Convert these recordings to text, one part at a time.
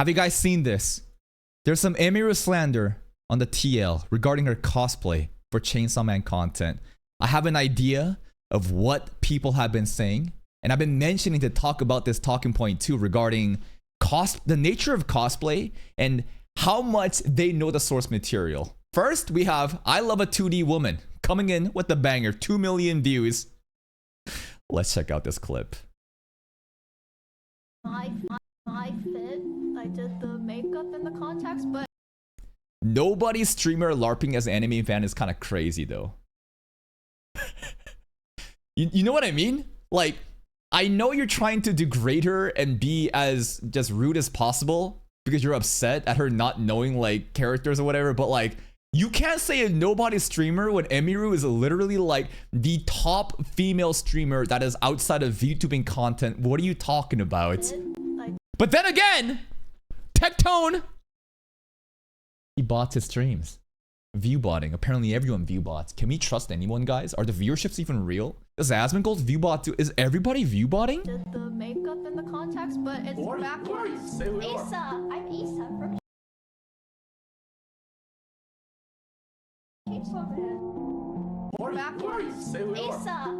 Have you guys seen this? There's some Emiru slander on the TL regarding her cosplay for Chainsaw Man content. I have an idea of what people have been saying, and I've been mentioning to talk about this talking point too regarding the nature of cosplay and how much they know the source material. First, we have I Love a 2D Woman coming in with the banger, 2 million views. Let's check out this clip. My fit, I did the makeup and the contacts, but Nobody's streamer LARPing as an anime fan is kind of crazy though. you know what I mean? Like, I know you're trying to degrade her and be as just rude as possible because you're upset at her not knowing like characters or whatever, but like, you can't say a nobody streamer when Emiru is literally like the top female streamer that is outside of VTubing content. What are you talking about? But then again, Tectone, he bots his streams. View botting. Apparently everyone view bots. Can we trust anyone, guys? Are the viewerships even real? Does Asmongold's view bot too? Is everybody view botting? did the makeup and the contacts, but it's backwards. Asa, I'm Asa from Chainsaw Man. Backwards. Asa.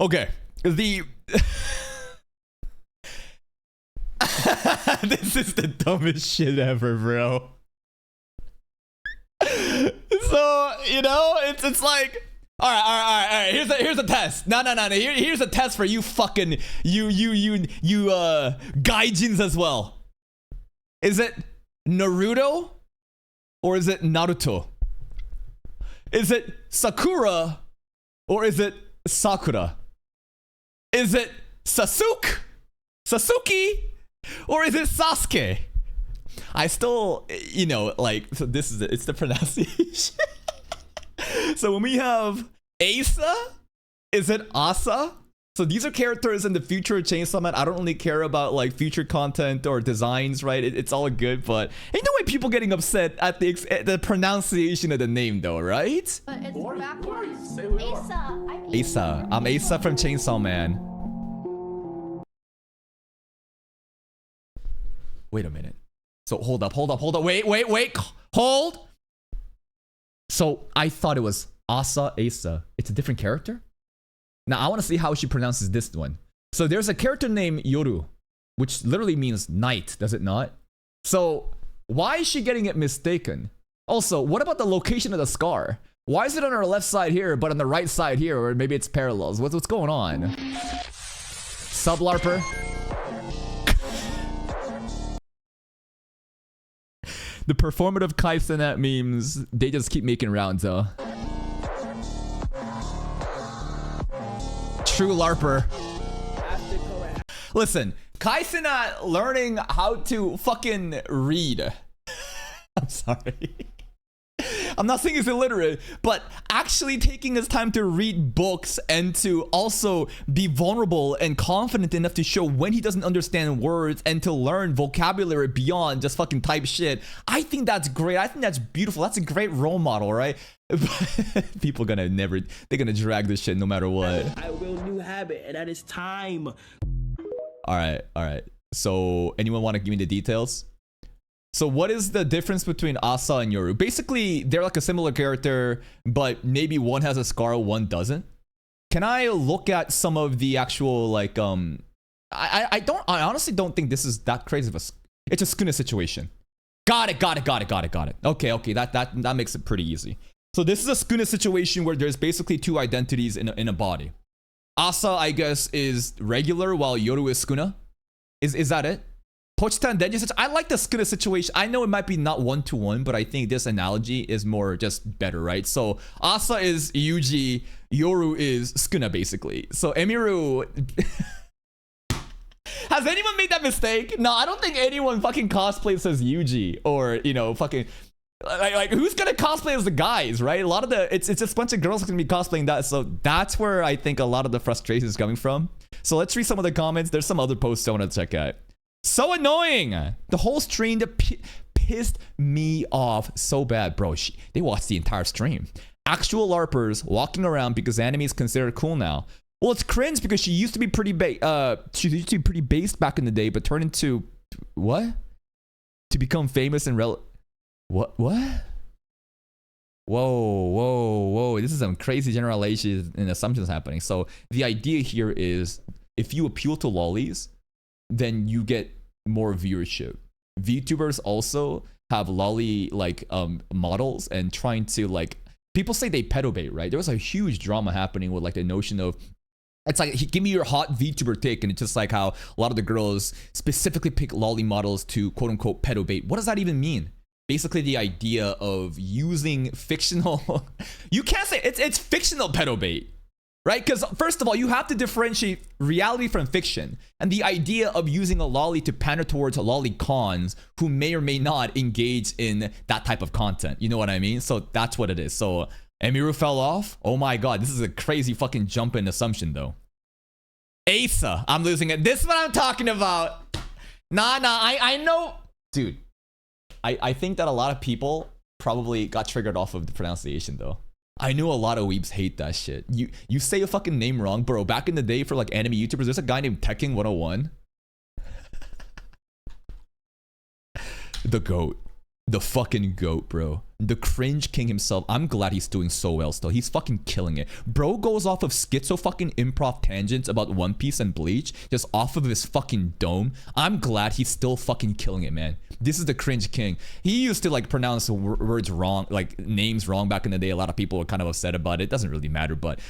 Okay. This is the dumbest shit ever, bro. So, you know, it's like, all right. Here's a test. No. Here's a test for you fucking gaijins as well. Is it Naruto or is it Naruto? Is it Sakura or is it Sakura? Is it Sasuke or is it Sasuke? I still, you know, like, so this is it. It's the pronunciation. So when we have Asa, is it Asa? So these are characters in the future of Chainsaw Man. I don't really care about like future content or designs, right? It's all good, but ain't no way people getting upset at the pronunciation of the name though, right? But it's backwards. Asa, I'm Asa. I'm Asa from Chainsaw Man. Wait a minute. So hold up. Wait. Hold. So I thought it was Asa. It's a different character? Now I want to see how she pronounces this one. So there's a character named Yoru, which literally means night, does it not? So why is she getting it mistaken? Also, what about the location of the scar? Why is it on her left side here, but on the right side here? Or maybe it's parallels. What's going on? Sub-larper? The performative Kaisenet memes, they just keep making rounds though. True LARPer. Listen, Kaisenet learning how to fucking read. I'm sorry. I'm not saying he's illiterate, but actually taking his time to read books and to also be vulnerable and confident enough to show when he doesn't understand words and to learn vocabulary beyond just fucking type shit. I think that's great. I think that's beautiful. That's a great role model, right? People they're gonna drag this shit no matter what. I will new habit, and that is time. All right. So anyone want to give me the details? So what is the difference between Asa and Yoru? Basically, they're like a similar character, but maybe one has a scar, one doesn't. Can I look at some of the actual like I honestly don't think this is that crazy of it's a Sukuna situation. Got it. Okay, that makes it pretty easy. So this is a Sukuna situation where there's basically two identities in a body. Asa, I guess, is regular while Yoru is Sukuna. Is that it? Pochitan Denji, I like the Sukuna situation. I know it might be not one-to-one, but I think this analogy is more just better, right? So Asa is Yuji, Yoru is Sukuna, basically. So Emiru... Has anyone made that mistake? No, I don't think anyone fucking cosplays as Yuji or, you know, fucking... Like who's gonna cosplay as the guys, right? A lot of it's just a bunch of girls gonna be cosplaying that, so that's where I think a lot of the frustration is coming from. So let's read some of the comments. There's some other posts I want to check out. So annoying! The whole stream pissed me off so bad, bro. They watched the entire stream. Actual LARPers walking around because anime is considered cool now. Well, it's cringe because she used to be pretty she used to be pretty based back in the day, but turned into what? To become famous and What? Whoa, whoa, whoa. This is some crazy generalizations and assumptions happening. So the idea here is if you appeal to lollies, then you get more viewership. VTubers also have lolly like models and trying to like, people say they pedobait, right? There was a huge drama happening with like the notion of, it's like, give me your hot VTuber take, and it's just like how a lot of the girls specifically pick lolly models to quote unquote pedobait. What does that even mean? Basically the idea of using fictional, you can't say, it's fictional pedobait, right? Because first of all, you have to differentiate reality from fiction. And the idea of using a lolly to pander towards lolly cons who may or may not engage in that type of content. You know what I mean? So that's what it is. So Emiru fell off. Oh my god, this is a crazy fucking jump in assumption though. AYEEEE-SUH, I'm losing it. This is what I'm talking about. Nah, I know. Dude, I think that a lot of people probably got triggered off of the pronunciation though. I know a lot of weebs hate that shit. You say a fucking name wrong, bro. Back in the day for like anime YouTubers, there's a guy named Tekken 101. The GOAT. The fucking GOAT, bro. The cringe king himself. I'm glad he's doing so well still. He's fucking killing it. Bro goes off of schizo fucking improv tangents about One Piece and Bleach, just off of his fucking dome. I'm glad he's still fucking killing it, man. This is the cringe king. He used to like pronounce words wrong, like names wrong back in the day. A lot of people were kind of upset about it. It doesn't really matter, but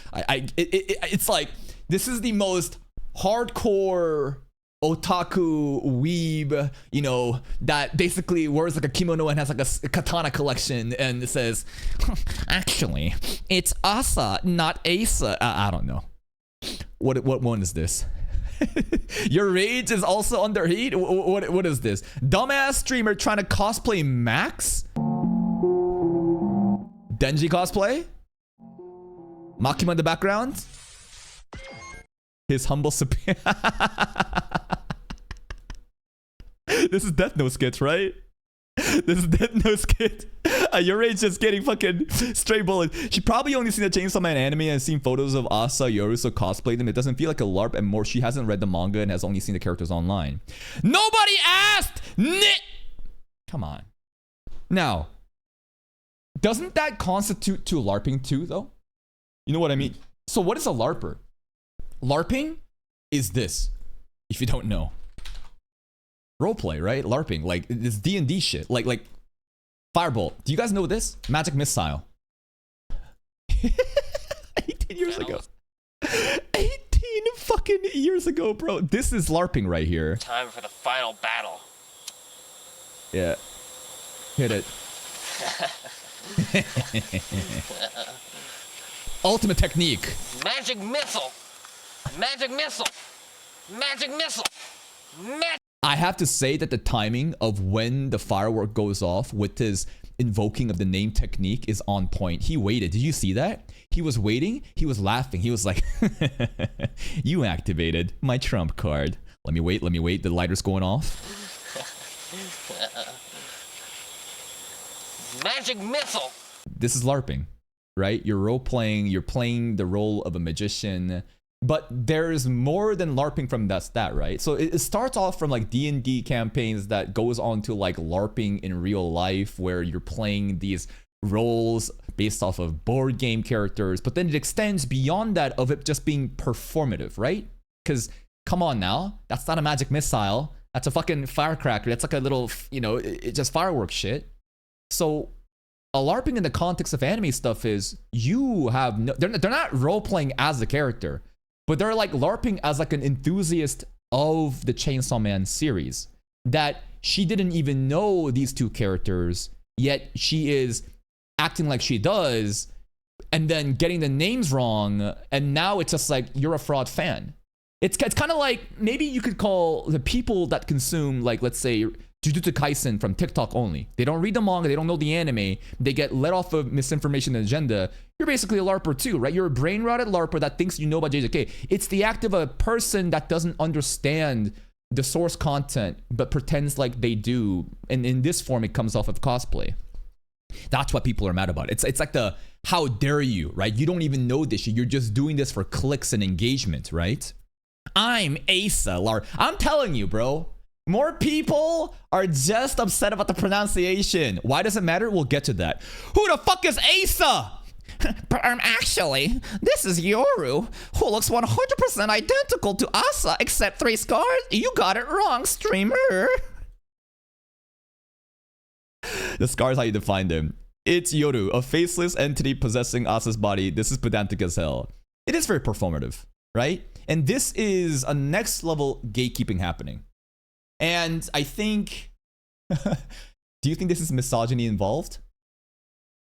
it's like, this is the most hardcore otaku weeb, you know, that basically wears like a kimono and has like a katana collection and it says, actually, it's Asa, not Asa. I don't know. What one is this? Your rage is also under heat? What is this? Dumbass streamer trying to cosplay Max? Denji cosplay? Makima in the background? His humble superior. This is Death Note skits, right? This is Death Note skit. Your rage just getting fucking straight bullets. She probably only seen the Chainsaw Man anime and seen photos of Asa Yoruso cosplay them. It doesn't feel like a LARP and more. She hasn't read the manga and has only seen the characters online. Nobody asked! Come on. Now, doesn't that constitute to LARPing too, though? You know what I mean? So what is a LARPer? LARPing is this, if you don't know. Roleplay, right? LARPing, like this D&D shit, like Firebolt. Do you guys know this? Magic Missile. 18 years ago. 18 fucking years ago, bro. This is LARPing right here. Time for the final battle. Yeah. Hit it. Ultimate technique. Magic missile. Magic missile. Magic missile. I have to say that the timing of when the firework goes off with his invoking of the name technique is on point. He waited. Did you see that? He was waiting. He was laughing. He was like, you activated my trump card. Let me wait. Let me wait. The lighter's going off. Magic missile. This is LARPing, right? You're role playing. You're playing the role of a magician. But there's more than LARPing from that, right? So it starts off from like D&D campaigns that goes on to like LARPing in real life where you're playing these roles based off of board game characters. But then it extends beyond that of it just being performative, right? Because come on now, that's not a magic missile. That's a fucking firecracker. That's like a little, you know, it's just fireworks shit. So a LARPing in the context of anime stuff is you have no, they're not role playing as the character. But they're like LARPing as like an enthusiast of the Chainsaw Man series. That she didn't even know these two characters, yet she is acting like she does, and then getting the names wrong, and now it's just like, you're a fraud fan. It's kind of like, maybe you could call the people that consume, like, let's say, Jujutsu Kaisen from TikTok only. They don't read the manga, they don't know the anime, they get let off of misinformation agenda. You're basically a LARPer too, right? You're a brain-rotted LARPer that thinks you know about JJK. It's the act of a person that doesn't understand the source content, but pretends like they do. And in this form, it comes off of cosplay. That's what people are mad about. It's like the How dare you, right? You don't even know this shit. You're just doing this for clicks and engagement, right? I'm Asa. I'm telling you, bro. More people are just upset about the pronunciation. Why does it matter? We'll get to that. Who the fuck is Asa? Actually, this is Yoru, who looks 100% identical to Asa except 3 scars. You got it wrong, streamer. The scars, how you define them. It's Yoru, a faceless entity possessing Asa's body. This is pedantic as hell. It is very performative, right? And this is a next level gatekeeping happening. And I think, do you think this is misogyny involved?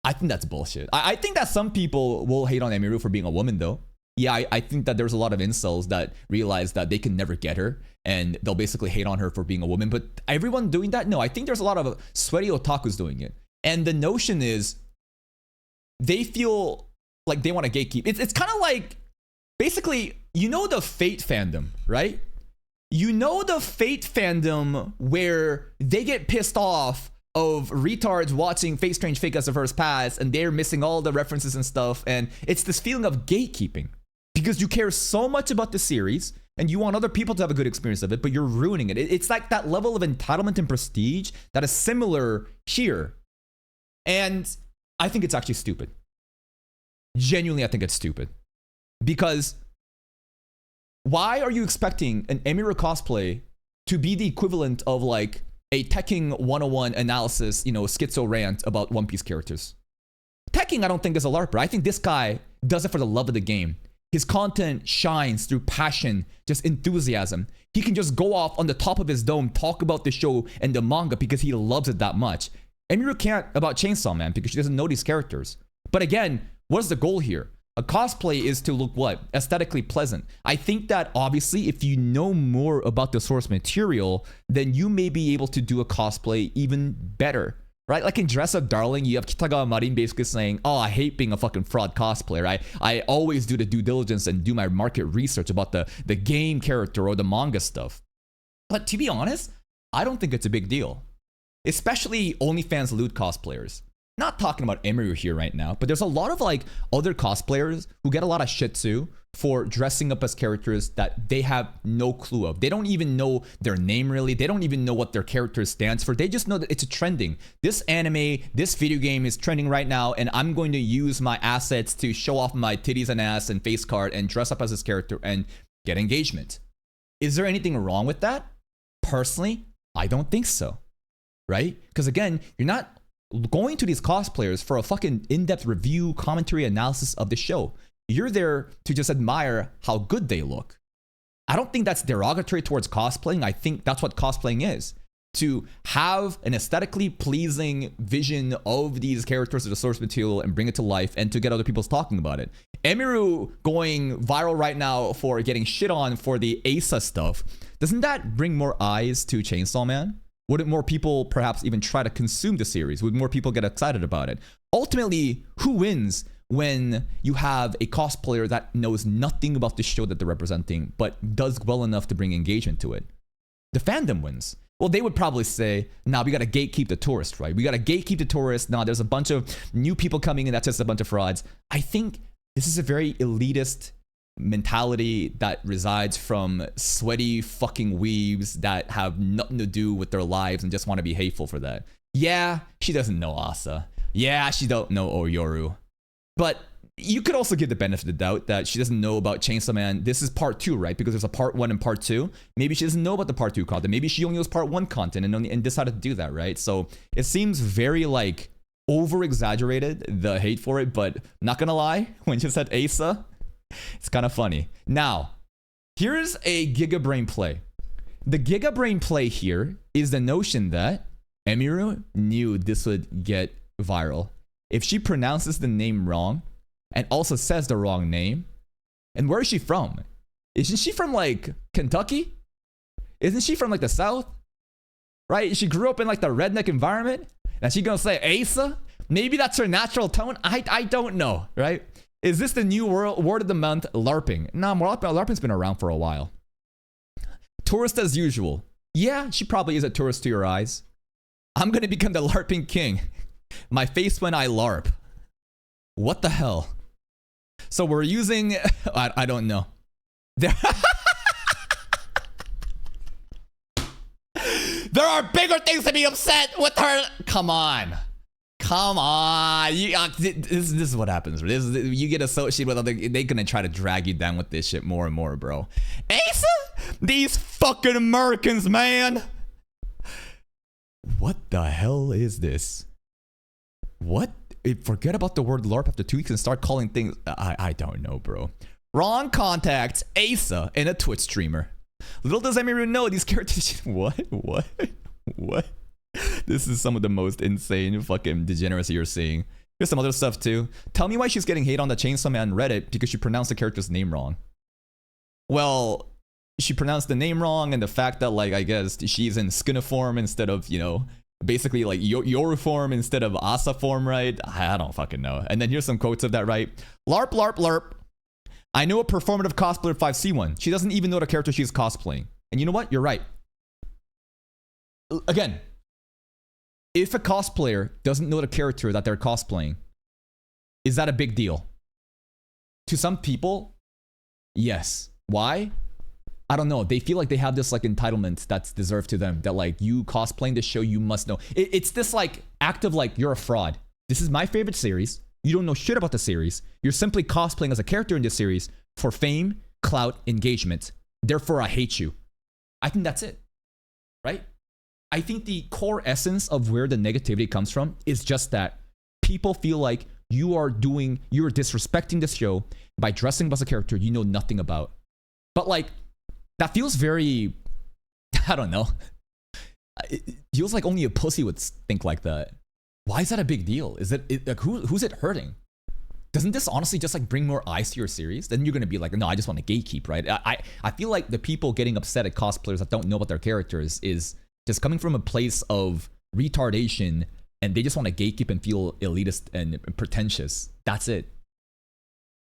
I think that's bullshit. I think that some people will hate on Emiru for being a woman though. Yeah, I think that there's a lot of incels that realize that they can never get her and they'll basically hate on her for being a woman. But everyone doing that? No, I think there's a lot of sweaty otakus doing it. And the notion is they feel like they want to gatekeep. It's kind of like, basically, you know the Fate fandom, right? You know the Fate fandom where they get pissed off of retards watching Fate Strange Fake as the First Pass and they're missing all the references and stuff. And it's this feeling of gatekeeping because you care so much about the series and you want other people to have a good experience of it, but you're ruining it. It's like that level of entitlement and prestige that is similar here. And I think it's actually stupid. Genuinely, I think it's stupid. Because why are you expecting an Emiru cosplay to be the equivalent of like a Tekking 101 analysis, you know, schizo rant about One Piece characters? Tekking, I don't think is a LARPer. I think this guy does it for the love of the game. His content shines through passion, just enthusiasm. He can just go off on the top of his dome, talk about the show and the manga because he loves it that much. Emiru can't about Chainsaw Man because she doesn't know these characters. But again, what's the goal here? A cosplay is to look what? Aesthetically pleasant. I think that obviously if you know more about the source material, then you may be able to do a cosplay even better, right? Like in Dress Up Darling, you have Kitagawa Marin basically saying, oh, I hate being a fucking fraud cosplayer, right? I always do the due diligence and do my market research about the game character or the manga stuff. But to be honest, I don't think it's a big deal. Especially OnlyFans lewd cosplayers. Not talking about Emiru here right now, but there's a lot of like other cosplayers who get a lot of shit too for dressing up as characters that they have no clue of. They don't even know their name really. They don't even know what their character stands for. They just know that it's trending. This anime, this video game is trending right now, and I'm going to use my assets to show off my titties and ass and face card and dress up as this character and get engagement. Is there anything wrong with that? Personally, I don't think so. Right? Because again, you're not going to these cosplayers for a fucking in-depth review, commentary, analysis of the show. You're there to just admire how good they look. I don't think that's derogatory towards cosplaying. I think that's what cosplaying is. To have an aesthetically pleasing vision of these characters of the source material and bring it to life and to get other people talking about it. Emiru going viral right now for getting shit on for the Asa stuff. Doesn't that bring more eyes to Chainsaw Man? Wouldn't more people perhaps even try to consume the series? Would more people get excited about it? Ultimately, who wins when you have a cosplayer that knows nothing about the show that they're representing, but does well enough to bring engagement to it? The fandom wins. Well, they would probably say, nah, we gotta gatekeep the tourist, right? We gotta gatekeep the tourist. Nah, there's a bunch of new people coming in, that's just a bunch of frauds. I think this is a very elitist mentality that resides from sweaty fucking weebs that have nothing to do with their lives and just want to be hateful for that. Yeah, she doesn't know Asa. Yeah, she don't know Oyoru. But you could also give the benefit of the doubt that she doesn't know about Chainsaw Man. This is part 2, right? Because there's a part 1 and part 2. Maybe she doesn't know about the part 2 content. Maybe she only knows part 1 content and decided to do that, right? So it seems very like over exaggerated, the hate for it, but not gonna lie, when she said Asa, it's kind of funny. Now, here's a Giga Brain play. The Giga Brain play here is the notion that Emiru knew this would get viral. If she pronounces the name wrong and also says the wrong name, and where is she from? Isn't she from like Kentucky? Isn't she from like the South? Right? She grew up in like the redneck environment. And she gonna say Asa? Maybe that's her natural tone. I don't know, right? Is this the new word of the month, LARPing? Nah, LARPing's been around for a while. Tourist as usual. Yeah, she probably is a tourist to your eyes. I'm gonna become the LARPing king. My face when I LARP. What the hell? So we're using... I don't know. There... There are bigger things to be upset with her. Come on. Come on. This is what happens. You get associated with other... They're going to try to drag you down with this shit more and more, bro. Asa? These fucking Americans, man. What the hell is this? What? Forget about the word LARP after 2 weeks and start calling things... I don't know, bro. Wrong contact. Asa and a Twitch streamer. Little does Emiru know these characters... What? This is some of the most insane fucking degeneracy you're seeing. There's some other stuff too. Tell me why she's getting hate on the Chainsaw Man Reddit because she pronounced the character's name wrong. Well, she pronounced the name wrong, and the fact that, like, I guess she's in Skuna form instead of, you know, basically like Yoru form instead of Asa form, right? I don't fucking know. And then here's some quotes of that, right? LARP, LARP, LARP. I know a performative cosplayer 5C1. She doesn't even know the character she's cosplaying. And you know what? You're right. Again, if a cosplayer doesn't know the character that they're cosplaying, is that a big deal? To some people, yes. Why? I don't know. They feel like they have this like entitlement that's deserved to them. That like, you cosplaying this show, you must know. It's this like act of like, you're a fraud. This is my favorite series. You don't know shit about the series. You're simply cosplaying as a character in this series for fame, clout, engagement. Therefore, I hate you. I think that's it. Right? I think the core essence of where the negativity comes from is just that people feel like you're disrespecting this show by dressing up as a character you know nothing about. But like, that feels very, I don't know. It feels like only a pussy would think like that. Why is that a big deal? Is it like, who's it hurting? Doesn't this honestly just like bring more eyes to your series? Then you're gonna be like, no, I just want to gatekeep, right? I feel like the people getting upset at cosplayers that don't know about their characters is just coming from a place of retardation, and they just want to gatekeep and feel elitist and pretentious. That's it.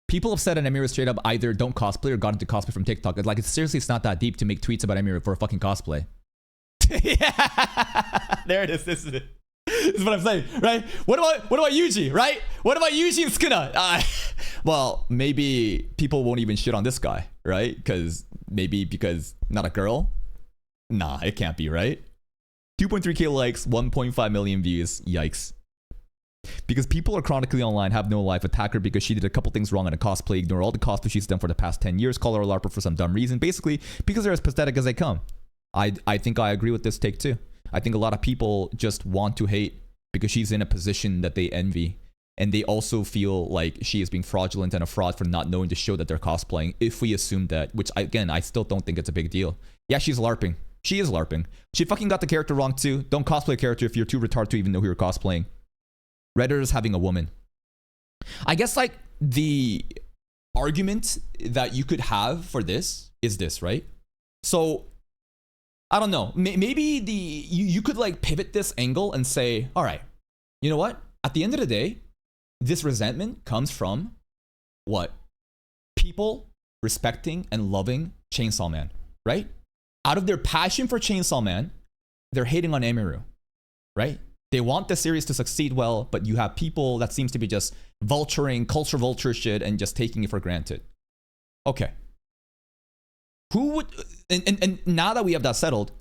People upset at Emiru straight up either don't cosplay or got into cosplay from TikTok. Like, it's not that deep to make tweets about Emiru for a fucking cosplay. Yeah, there it is. This is it. This is what I'm saying, right? What about Yuji, right? What about Yuji and Skuna? Well, maybe people won't even shit on this guy, right? Because not a girl. Nah, it can't be, right? 2.3k likes, 1.5 million views. Yikes. Because people are chronically online, have no life, attack her because she did a couple things wrong in a cosplay, ignore all the cosplay she's done for the past 10 years, call her a LARPer for some dumb reason, basically because they're as pathetic as they come. I think I agree with this take too. I think a lot of people just want to hate because she's in a position that they envy. And they also feel like she is being fraudulent and a fraud for not knowing to show that they're cosplaying, if we assume that, which again, I still don't think it's a big deal. Yeah, she's LARPing. She is LARPing. She fucking got the character wrong too. Don't cosplay a character if you're too retarded to even know who you're cosplaying. Redditors having a woman. I guess like the argument that you could have for this is this, right? So I don't know. Maybe you could like pivot this angle and say, all right, you know what? At the end of the day, this resentment comes from what? People respecting and loving Chainsaw Man, right? Out of their passion for Chainsaw Man, they're hating on Emiru, right? They want the series to succeed well, but you have people that seems to be just vulturing, culture vulture shit and just taking it for granted. Okay. Who would, and now that we have that settled,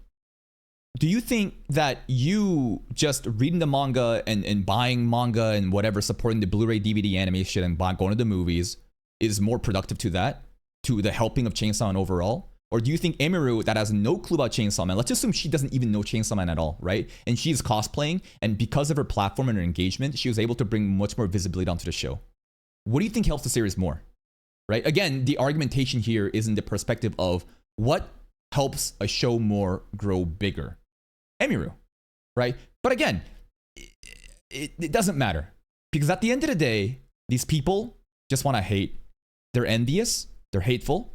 do you think that you just reading the manga and buying manga and whatever, supporting the Blu-ray DVD anime shit and going to the movies is more productive to that, to the helping of Chainsaw Man overall? Or do you think Emiru, that has no clue about Chainsaw Man, let's assume she doesn't even know Chainsaw Man at all, right? And she's cosplaying, and because of her platform and her engagement, she was able to bring much more visibility onto the show. What do you think helps the series more, right? Again, the argumentation here is in the perspective of what helps a show more grow bigger. Emiru, right? But again, it doesn't matter. Because at the end of the day, these people just want to hate. They're envious, they're hateful.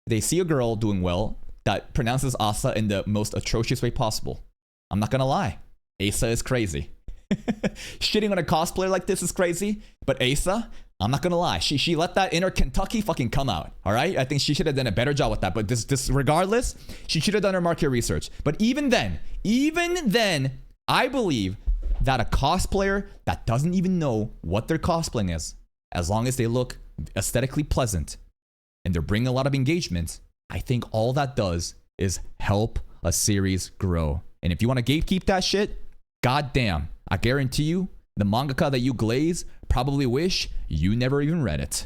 They see a girl doing well that pronounces Asa in the most atrocious way possible. I'm not gonna lie, Asa is crazy. Shitting on a cosplayer like this is crazy, but Asa, I'm not gonna lie, she let that inner Kentucky fucking come out, all right? I think she should have done a better job with that, but this regardless, she should have done her market research. But even then, I believe that a cosplayer that doesn't even know what their cosplaying is, as long as they look aesthetically pleasant and they're bringing a lot of engagement, I think all that does is help a series grow. And if you want to gatekeep that shit, goddamn, I guarantee you, the mangaka that you glaze probably wish you never even read it.